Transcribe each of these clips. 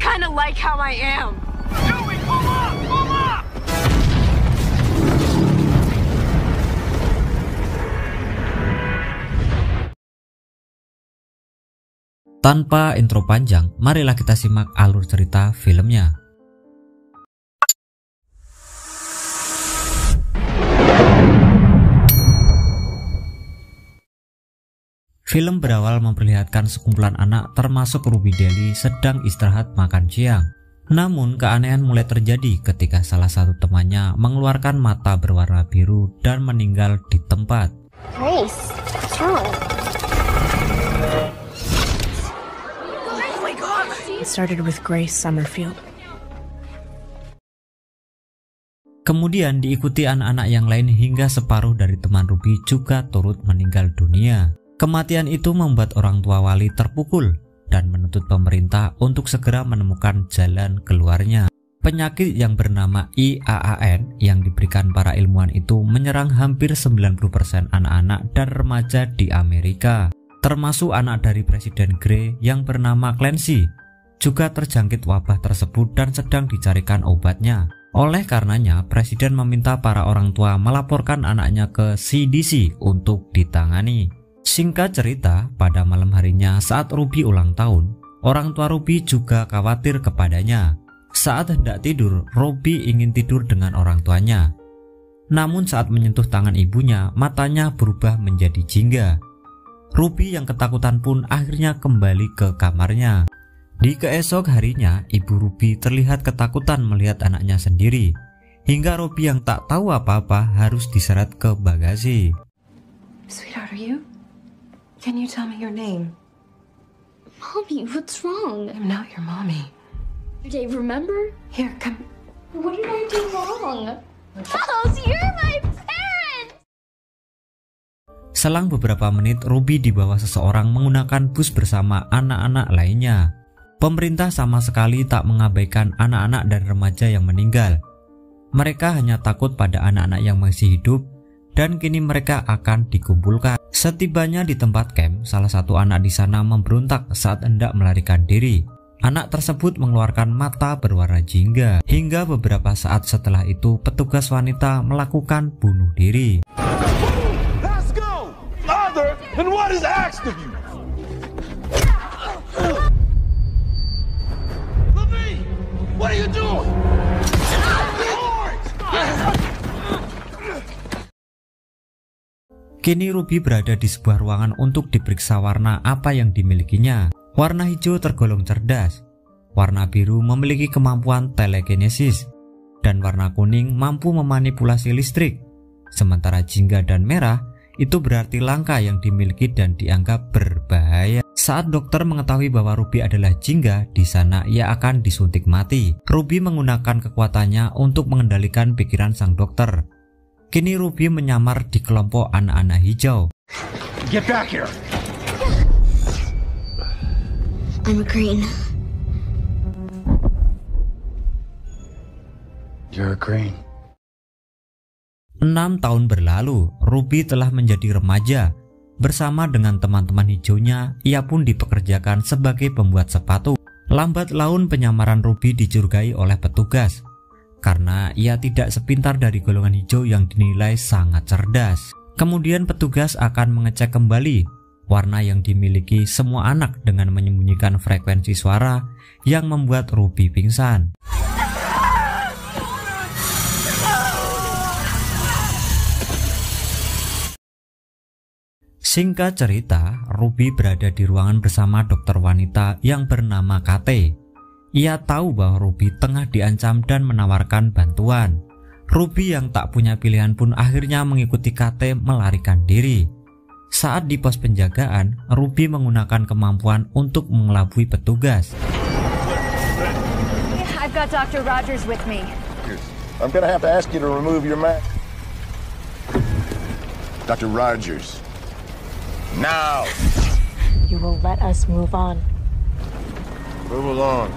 kinda like how I am. Joey, pull up! Pull up! Tanpa intro panjang, marilah kita simak alur cerita filmnya. Film berawal memperlihatkan sekumpulan anak termasuk Ruby Deli sedang istirahat makan siang. Namun keanehan mulai terjadi ketika salah satu temannya mengeluarkan mata berwarna biru dan meninggal di tempat. Grace, what's wrong? It started with Grace Summerfield. Kemudian diikuti anak-anak yang lain hingga separuh dari teman Ruby juga turut meninggal dunia. Kematian itu membuat orang tua Wally terpukul dan menuntut pemerintah untuk segera menemukan jalan keluarnya. Penyakit yang bernama IAAN yang diberikan para ilmuwan itu menyerang hampir 90% anak-anak dan remaja di Amerika, termasuk anak dari Presiden Gray yang bernama Clancy. Juga terjangkit wabah tersebut dan sedang dicarikan obatnya. Oleh karenanya, Presiden meminta para orang tua melaporkan anaknya ke CDC untuk ditangani. Singkat cerita, pada malam harinya saat Ruby ulang tahun, orang tua Ruby juga khawatir kepadanya. Saat hendak tidur, Ruby ingin tidur dengan orang tuanya. Namun saat menyentuh tangan ibunya, matanya berubah menjadi jingga. Ruby yang ketakutan pun akhirnya kembali ke kamarnya. Di keesok harinya, ibu Ruby terlihat ketakutan melihat anaknya sendiri, hingga Ruby yang tak tahu apa-apa harus diseret ke bagasi. Sweetheart, are you? Can you tell me your name? Mommy, what's wrong? I'm not your mommy. Dave, remember? Here, come. What did I do wrong? Miles, you're my parents! Selang beberapa menit, Ruby dibawa seseorang menggunakan bus bersama anak-anak lainnya. Pemerintah sama sekali tak mengabaikan anak-anak dan remaja yang meninggal. Mereka hanya takut pada anak-anak yang masih hidup dan kini mereka akan dikumpulkan. Setibanya di tempat camp, salah satu anak di sana memberontak saat hendak melarikan diri. Anak tersebut mengeluarkan mata berwarna jingga. Hingga beberapa saat setelah itu, petugas wanita melakukan bunuh diri. Let's go! Mother, and what is asked of you? Levine, what are you doing? Kini Ruby berada di sebuah ruangan untuk diperiksa warna apa yang dimilikinya. Warna hijau tergolong cerdas, warna biru memiliki kemampuan telekinesis, dan warna kuning mampu memanipulasi listrik. Sementara jingga dan merah itu berarti langka yang dimiliki dan dianggap berbahaya. Saat dokter mengetahui bahwa Ruby adalah jingga, di sana ia akan disuntik mati. Ruby menggunakan kekuatannya untuk mengendalikan pikiran sang dokter. Kini Ruby menyamar di kelompok anak-anak hijau. Get back here! I'm a green. You're a green. 6 tahun berlalu, Ruby telah menjadi remaja. Bersama dengan teman-teman hijaunya, ia pun dipekerjakan sebagai pembuat sepatu. Lambat laun penyamaran Ruby dicurigai oleh petugas, karena ia tidak sepintar dari golongan hijau yang dinilai sangat cerdas. Kemudian petugas akan mengecek kembali warna yang dimiliki semua anak dengan menyembunyikan frekuensi suara yang membuat Ruby pingsan. Singkat cerita, Ruby berada di ruangan bersama dokter wanita yang bernama Kate. Ia tahu bahwa Ruby tengah diancam dan menawarkan bantuan. Ruby yang tak punya pilihan pun akhirnya mengikuti Kate melarikan diri. Saat di pos penjagaan, Ruby menggunakan kemampuan untuk mengelabui petugas. I've got Dr. Rogers with me. I'm gonna have to ask you to remove your mask. Dr. Rogers. Now! You will let us move on. Move along.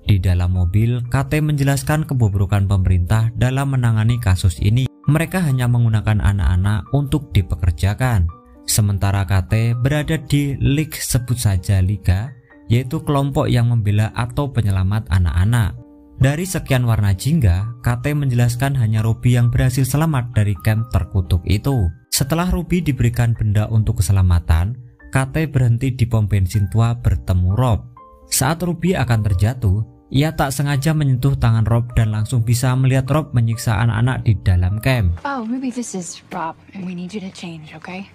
Di dalam mobil, Kate menjelaskan kebobrokan pemerintah dalam menangani kasus ini. Mereka hanya menggunakan anak-anak untuk dipekerjakan. Sementara KT berada di League, sebut saja Liga, yaitu kelompok yang membela atau penyelamat anak-anak. Dari sekian warna jingga, KT menjelaskan hanya Ruby yang berhasil selamat dari camp terkutuk itu. Setelah Ruby diberikan benda untuk keselamatan, KT berhenti di pom bensin tua bertemu Rob. Saat Ruby akan terjatuh, ia tak sengaja menyentuh tangan Rob dan langsung bisa melihat Rob menyiksa anak-anak di dalam camp. Oh, Ruby, this is Rob, and we need you to change, okay?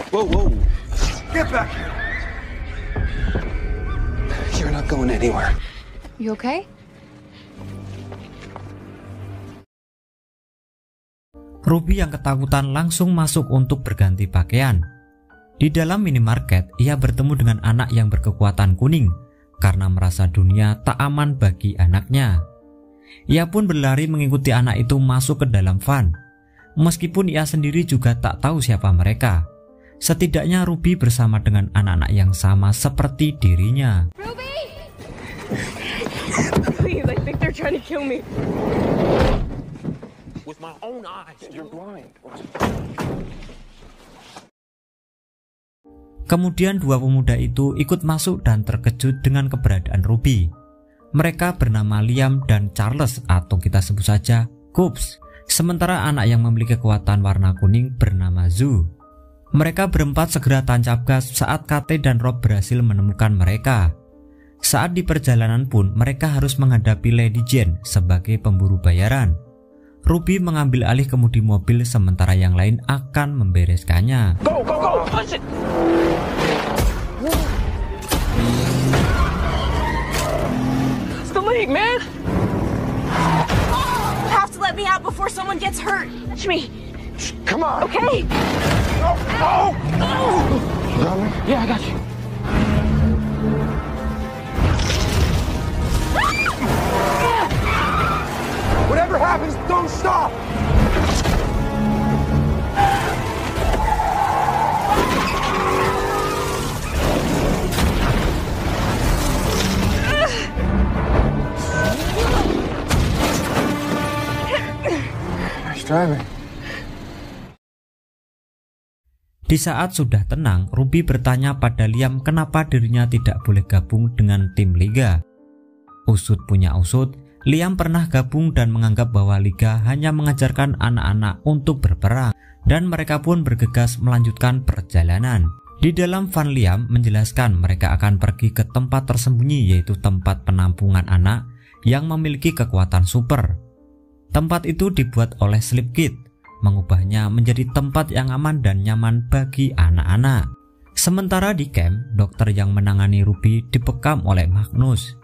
Whoa, whoa. Get back here. You're not going anywhere. You okay? Ruby yang ketakutan langsung masuk untuk berganti pakaian. Di dalam minimarket, ia bertemu dengan anak yang berkekuatan kuning karena merasa dunia tak aman bagi anaknya. Ia pun berlari mengikuti anak itu masuk ke dalam van. Meskipun ia sendiri juga tak tahu siapa mereka. Setidaknya Ruby bersama dengan anak-anak yang sama seperti dirinya. Ruby! Please, I think they're trying to kill me. With my own eyes. You're blind. Kemudian dua pemuda itu ikut masuk dan terkejut dengan keberadaan Ruby. Mereka bernama Liam dan Charles, atau kita sebut saja Coops. Sementara anak yang memiliki kekuatan warna kuning bernama Zoo. Mereka berempat segera tancap gas saat KT dan Rob berhasil menemukan mereka. Saat di perjalanan pun mereka harus menghadapi Lady Jane sebagai pemburu bayaran. Ruby mengambil alih kemudi mobil sementara yang lain akan membereskannya. Go, go, go! Push it! It's the league, man! You have to let me out before someone gets hurt. Touch me. Come on! Okay? No! No! You got me? Yeah, I got you. Whatever happens, don't stop! Nice driving. Di saat sudah tenang, Ruby bertanya pada Liam kenapa dirinya tidak boleh gabung dengan tim Liga. Usut punya usut, Liam pernah gabung dan menganggap bahwa Liga hanya mengajarkan anak-anak untuk berperang, dan mereka pun bergegas melanjutkan perjalanan. Di dalam van, Liam menjelaskan mereka akan pergi ke tempat tersembunyi, yaitu tempat penampungan anak yang memiliki kekuatan super. Tempat itu dibuat oleh Slipkid, mengubahnya menjadi tempat yang aman dan nyaman bagi anak-anak. Sementara di camp, dokter yang menangani Ruby dibekam oleh Magnus.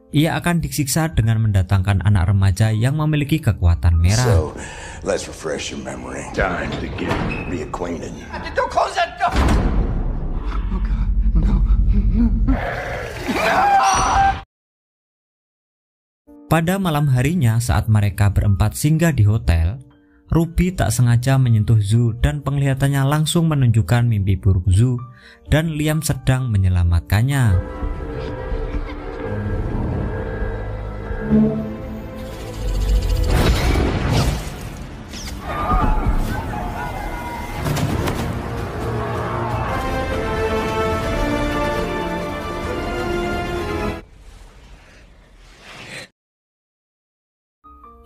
Ia akan disiksa dengan mendatangkan anak remaja yang memiliki kekuatan merah. So, let's refresh your memory. Time to get reacquainted. Don't close that door! Pada malam harinya saat mereka berempat singgah di hotel, Ruby tak sengaja menyentuh Zoo dan penglihatannya langsung menunjukkan mimpi buruk Zoo dan Liam sedang menyelamatkannya.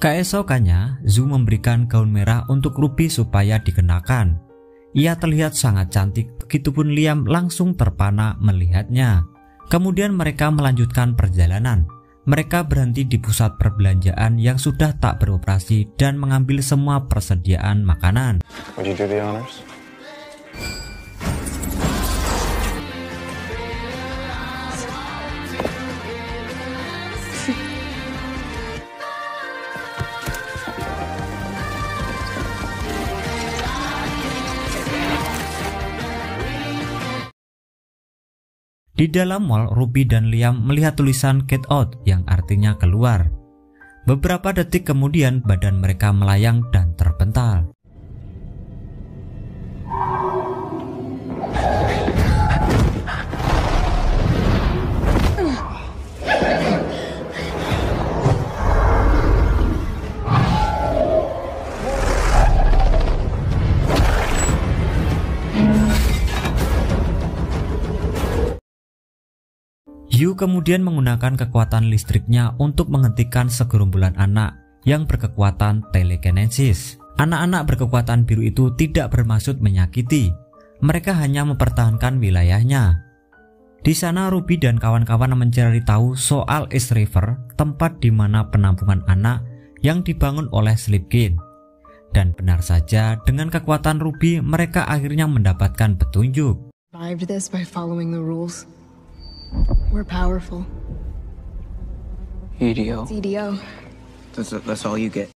Keesokannya, Zoo memberikan gaun merah untuk Ruby supaya dikenakan. Ia terlihat sangat cantik, begitupun Liam langsung terpana melihatnya. Kemudian mereka melanjutkan perjalanan. Mereka berhenti di pusat perbelanjaan yang sudah tak beroperasi dan mengambil semua persediaan makanan. Would you do the honors? Di dalam mall, Ruby dan Liam melihat tulisan "Get Out" yang artinya keluar. Beberapa detik kemudian badan mereka melayang dan terpental. Yu kemudian menggunakan kekuatan listriknya untuk menghentikan segerombolan anak yang berkekuatan telekinesis. Anak-anak berkekuatan biru itu tidak bermaksud menyakiti, mereka hanya mempertahankan wilayahnya. Di sana Ruby dan kawan-kawan mencari tahu soal East River, tempat di mana penampungan anak yang dibangun oleh Slipkid. Dan benar saja, dengan kekuatan Ruby mereka akhirnya mendapatkan petunjuk. Survived this by following the rules. We're powerful. EDO. It's EDO. That's all you get.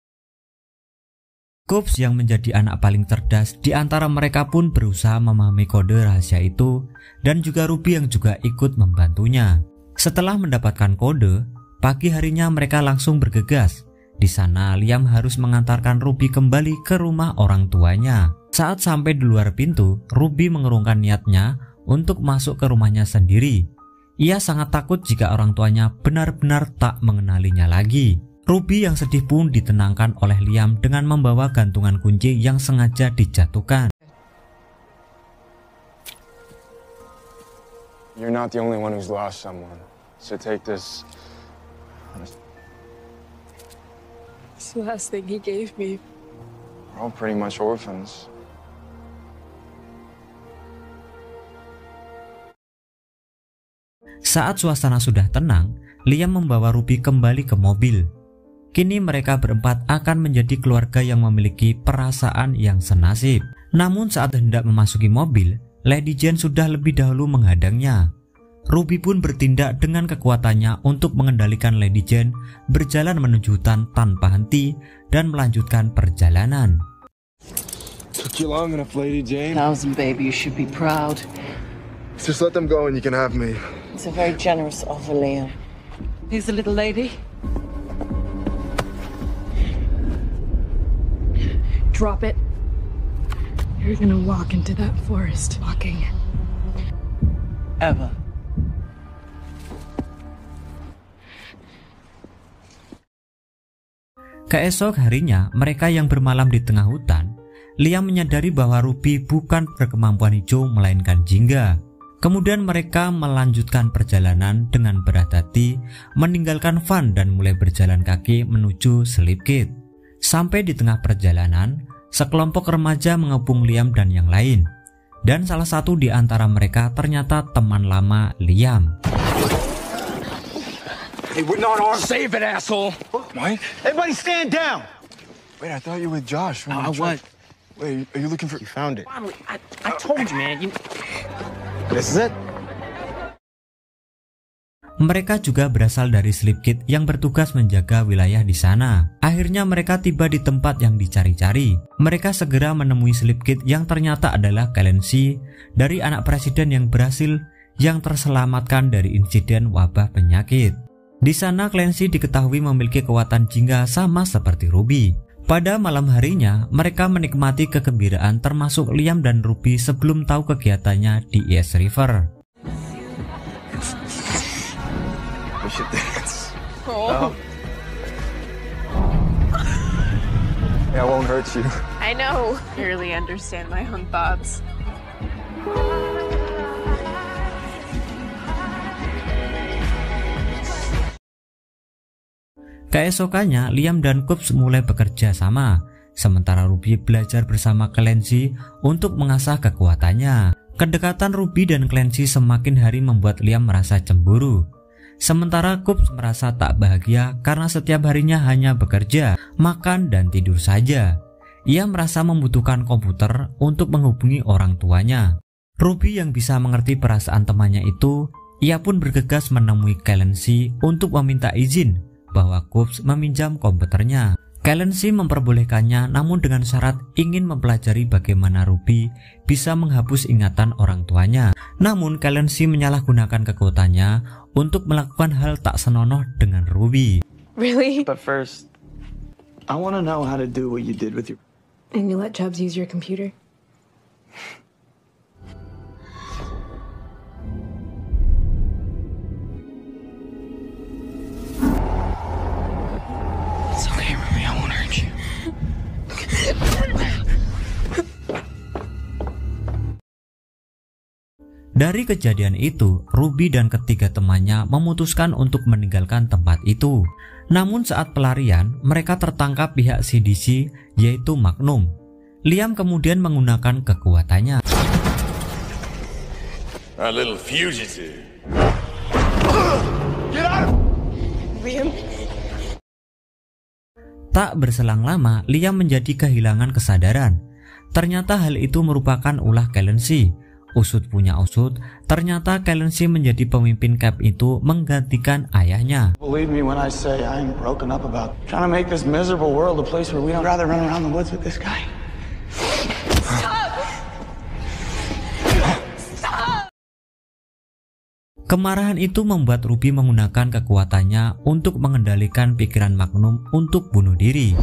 Coops yang menjadi anak paling cerdas di antara mereka pun berusaha memahami kode rahasia itu, dan juga Ruby yang juga ikut membantunya. Setelah mendapatkan kode, pagi harinya mereka langsung bergegas. Di sana Liam harus mengantarkan Ruby kembali ke rumah orang tuanya. Saat sampai di luar pintu, Ruby mengurungkan niatnya untuk masuk ke rumahnya sendiri. Ia sangat takut jika orang tuanya benar-benar tak mengenalinya lagi. Ruby yang sedih pun ditenangkan oleh Liam dengan membawa gantungan kunci yang sengaja dijatuhkan. You're not the only one who's lost someone. So take this. It's the last thing he gave me. We're all pretty much orphans. Saat suasana sudah tenang, Liam membawa Ruby kembali ke mobil. Kini mereka berempat akan menjadi keluarga yang memiliki perasaan yang senasib. Namun saat hendak memasuki mobil, Lady Jane sudah lebih dahulu menghadangnya. Ruby pun bertindak dengan kekuatannya untuk mengendalikan Lady Jane berjalan menuju hutan tanpa henti dan melanjutkan perjalanan. Took you long enough, Lady Jane. Thousand, baby, you should be proud. Just let them go and you can have me. It's a very generous offer, Liam. Here's the little lady. Drop it. You're gonna walk into that forest walking. Ever. Keesok harinya, mereka yang bermalam di tengah hutan, Liam menyadari bahwa Ruby bukan berkemampuan hijau melainkan jingga. Kemudian mereka melanjutkan perjalanan dengan berhati-hati, meninggalkan van dan mulai berjalan kaki menuju Slipkid. Sampai di tengah perjalanan, sekelompok remaja mengepung Liam dan yang lain. Dan salah satu di antara mereka ternyata teman lama Liam. Hey, we're not armed. Save it, asshole. Mike? Everybody stand down. Wait, I thought you were with Josh. What? Wait, are you looking for... You found it. I told you, man. This is it? Mereka juga berasal dari Slipkid yang bertugas menjaga wilayah di sana. Akhirnya mereka tiba di tempat yang dicari-cari. Mereka segera menemui Slipkid yang ternyata adalah Clancy dari anak presiden yang berhasil yang terselamatkan dari insiden wabah penyakit. Di sana Clancy diketahui memiliki kekuatan jingga sama seperti Ruby. Pada malam harinya, mereka menikmati kegembiraan termasuk Liam dan Ruby sebelum tahu kegiatannya di East River. We should dance. Oh. Yeah, I won't hurt you. I know. I really understand my own thoughts. Keesokannya, Liam dan Coops mulai bekerja sama, sementara Ruby belajar bersama Clancy untuk mengasah kekuatannya. Kedekatan Ruby dan Clancy semakin hari membuat Liam merasa cemburu. Sementara Coops merasa tak bahagia karena setiap harinya hanya bekerja, makan, dan tidur saja. Ia merasa membutuhkan komputer untuk menghubungi orang tuanya. Ruby yang bisa mengerti perasaan temannya itu, ia pun bergegas menemui Clancy untuk meminta izin bahwa Coops meminjam komputernya. Clancy memperbolehkannya, namun dengan syarat ingin mempelajari bagaimana Ruby bisa menghapus ingatan orang tuanya. Namun Clancy menyalahgunakan kekuatannya untuk melakukan hal tak senonoh dengan Ruby. Really? But first, I want to know how to do what you did with your... And you let Chubbs use your computer? It's okay, Ruby. I won't hurt you. Dari kejadian itu, Ruby dan ketiga temannya memutuskan untuk meninggalkan tempat itu. Namun saat pelarian, mereka tertangkap pihak CDC, yaitu Magnum. Liam kemudian menggunakan kekuatannya. A little fugitive. Get out! Liam? Tak berselang lama, Liam menjadi kehilangan kesadaran. Ternyata hal itu merupakan ulah Clancy. Usut punya usut, ternyata Clancy menjadi pemimpin Cap itu menggantikan ayahnya. Believe me when I say I'm broken up about trying to make this miserable world a place where we don't rather run around the woods with this guy. Kemarahan itu membuat Ruby menggunakan kekuatannya untuk mengendalikan pikiran Magnum untuk bunuh diri.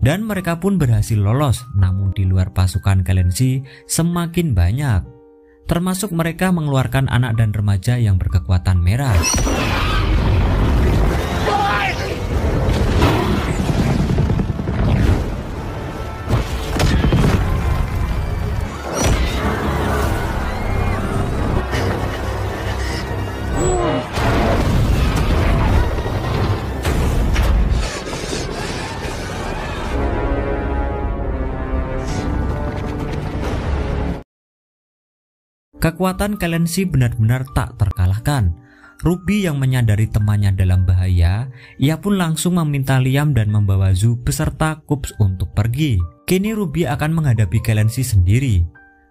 Dan mereka pun berhasil lolos, namun di luar pasukan Clancy semakin banyak. Termasuk mereka mengeluarkan anak dan remaja yang berkekuatan merah. Kekuatan Clancy benar-benar tak terkalahkan. Ruby yang menyadari temannya dalam bahaya, ia pun langsung meminta Liam dan membawa Zu beserta Coops untuk pergi. Kini Ruby akan menghadapi Clancy sendiri.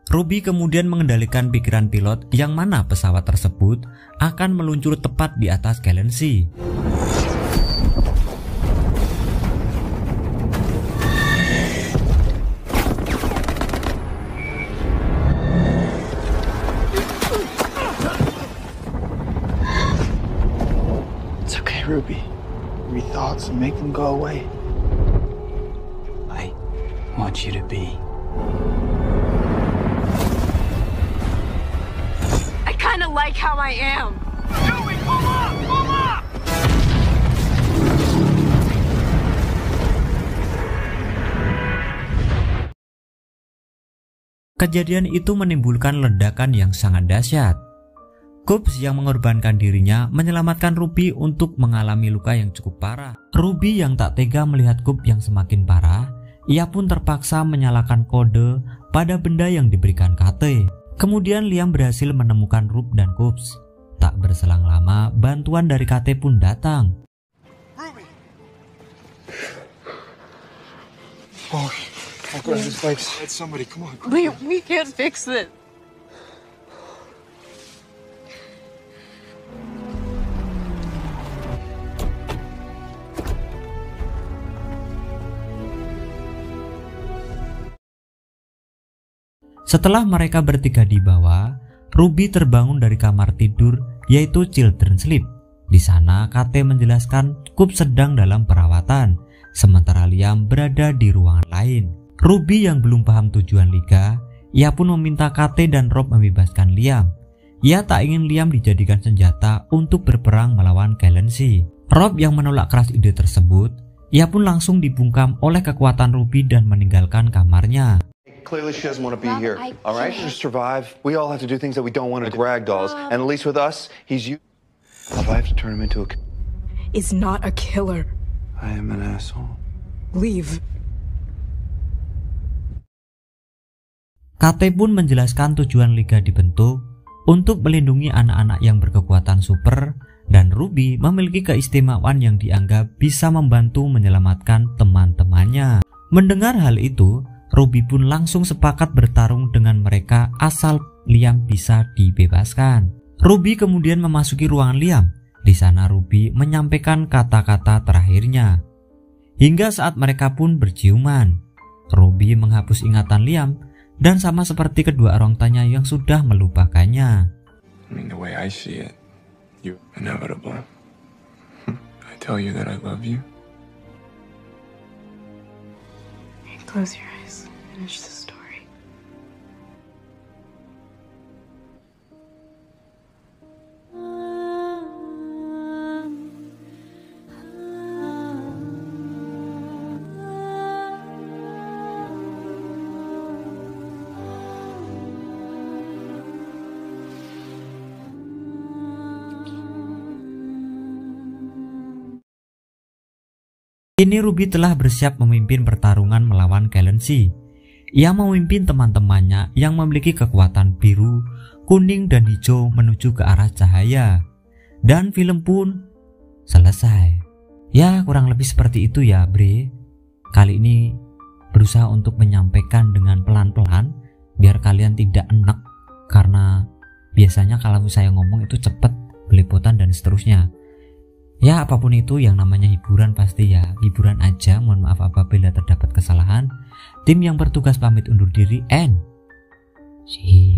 Ruby kemudian mengendalikan pikiran pilot yang mana pesawat tersebut akan meluncur tepat di atas Clancy. Ruby, your thoughts and make them go away. I want you to be. I kind of like how I am. Joey, pull up! Pull up! Kejadian itu menimbulkan ledakan yang sangat dahsyat. Coops yang mengorbankan dirinya menyelamatkan Ruby untuk mengalami luka yang cukup parah. Ruby yang tak tega melihat Coops yang semakin parah, ia pun terpaksa menyalakan kode pada benda yang diberikan KT. Kemudian Liam berhasil menemukan Ruby dan Coops. Tak berselang lama, bantuan dari KT pun datang. Ruby! Oh God, this bike's... Somebody, come on. Liam, we can't fix it. Setelah mereka bertiga di bawah, Ruby terbangun dari kamar tidur, yaitu Children Sleep. Di sana, KT menjelaskan Coops sedang dalam perawatan, sementara Liam berada di ruangan lain. Ruby yang belum paham tujuan Liga, ia pun meminta KT dan Rob membebaskan Liam. Ia tak ingin Liam dijadikan senjata untuk berperang melawan Clancy. Rob yang menolak keras ide tersebut, ia pun langsung dibungkam oleh kekuatan Ruby dan meninggalkan kamarnya. Clearly she doesn't want to be Rob, here, I all right? can't. To survive, we all have to do things that we don't want to do. Ragdolls, and at least with us, he's you. If I have to turn him into a... Is not a killer. I am an asshole. Leave. KT pun menjelaskan tujuan Liga dibentuk untuk melindungi anak-anak yang berkekuatan super, dan Ruby memiliki keistimewaan yang dianggap bisa membantu menyelamatkan teman-temannya. Mendengar hal itu, Ruby pun langsung sepakat bertarung dengan mereka asal Liam bisa dibebaskan. Ruby kemudian memasuki ruangan Liam. Di sana Ruby menyampaikan kata-kata terakhirnya. Hingga saat mereka pun berciuman, Ruby menghapus ingatan Liam dan sama seperti kedua orang tuanya yang sudah melupakannya. I mean, the way I see it, you're inevitable. I tell you that I love you. Close your eyes. Finish the story. Kini Ruby telah bersiap memimpin pertarungan melawan Kalensi. Ia memimpin teman-temannya yang memiliki kekuatan biru, kuning, dan hijau menuju ke arah cahaya. Dan film pun selesai. Ya, kurang lebih seperti itu ya, Bre. Kali ini berusaha untuk menyampaikan dengan pelan-pelan biar kalian tidak enek, karena biasanya kalau saya ngomong itu cepet, belepotan, dan seterusnya. Ya, apapun itu yang namanya hiburan pasti ya hiburan aja. Mohon maaf apabila terdapat kesalahan. Tim yang bertugas pamit undur diri and see